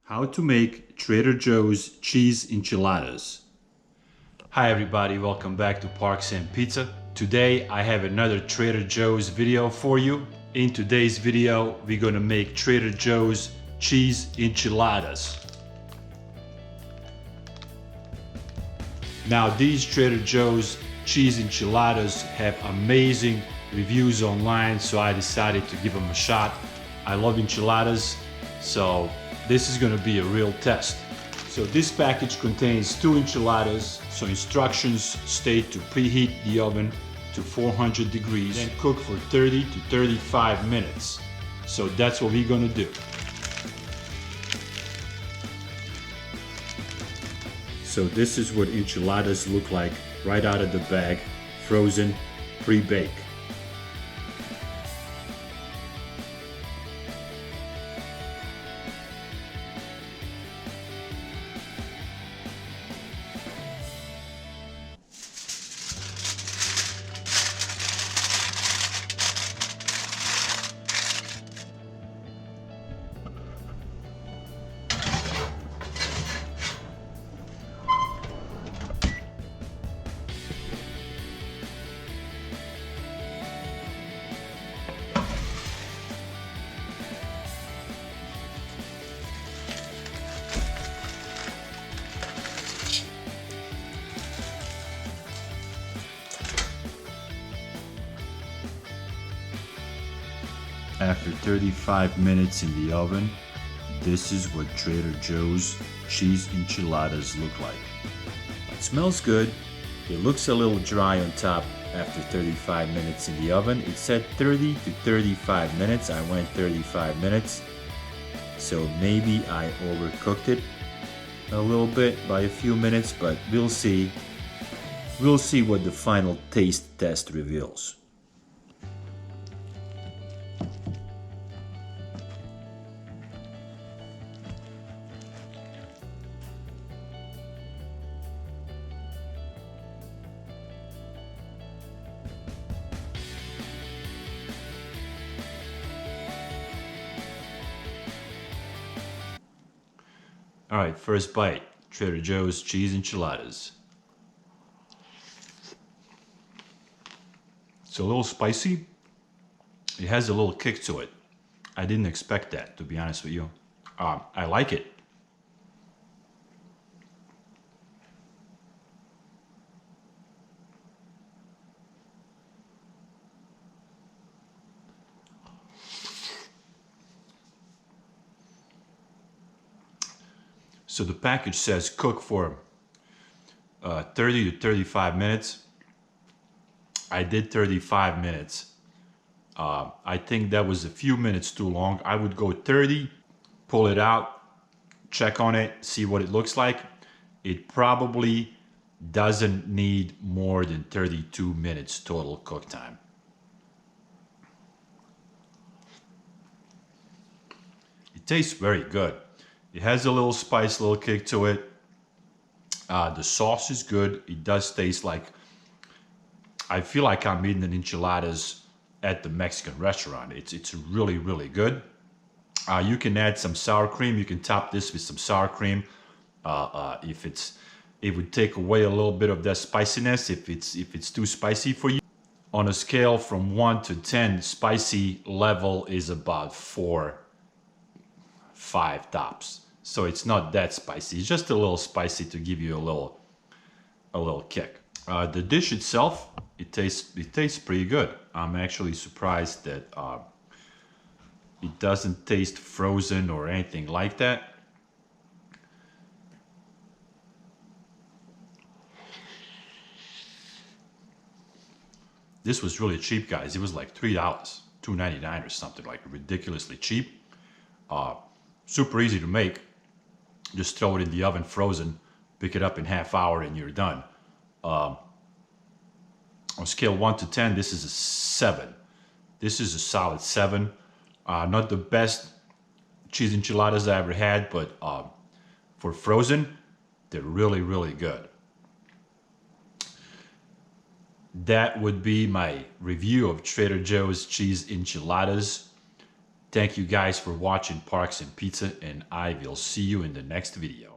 How to make Trader Joe's cheese enchiladas. Hi everybody, welcome back to Parks and Pizza. Today I have another Trader Joe's video for you. In today's video, we're gonna make Trader Joe's cheese enchiladas. Now these Trader Joe's cheese enchiladas have amazing reviews online, so I decided to give them a shot. I love enchiladas, so this is gonna be a real test. So this package contains 2 enchiladas, so instructions state to preheat the oven to 400 degrees and cook for 30 to 35 minutes. So that's what we're gonna do. So this is what enchiladas look like right out of the bag, frozen, pre-baked. After 35 minutes in the oven, this is what Trader Joe's cheese enchiladas look like. It smells good. It looks a little dry on top after 35 minutes in the oven. It said 30 to 35 minutes. I went 35 minutes. So maybe I overcooked it a little bit by a few minutes, but we'll see. We'll see what the final taste test reveals. All right, first bite, Trader Joe's cheese enchiladas. It's a little spicy. It has a little kick to it. I didn't expect that, to be honest with you. I like it. So the package says cook for 30 to 35 minutes. I did 35 minutes. I think that was a few minutes too long. I would go 30, pull it out, check on it, see what it looks like. It probably doesn't need more than 32 minutes total cook time. It tastes very good. It has a little spice, little kick to it. The sauce is good. It does taste like, I feel like I'm eating an enchiladas at the Mexican restaurant. It's really, really good. You can add some sour cream. You can top this with some sour cream. It would take away a little bit of that spiciness if it's too spicy for you. On a scale from 1 to 10, spicy level is about 4, 5 tops. So it's not that spicy. It's just a little spicy to give you a little kick. The dish itself, it tastes pretty good. I'm actually surprised that it doesn't taste frozen or anything like that. This was really cheap, guys. It was like $3, $2.99 or something, like ridiculously cheap. Super easy to make. Just throw it in the oven frozen, pick it up in half hour and you're done. On scale 1 to 10, this is a 7. This is a solid 7. Not the best cheese enchiladas I ever had, but for frozen, they're really, really good. That would be my review of Trader Joe's cheese enchiladas. Thank you guys for watching Parks and Pizza, and I will see you in the next video.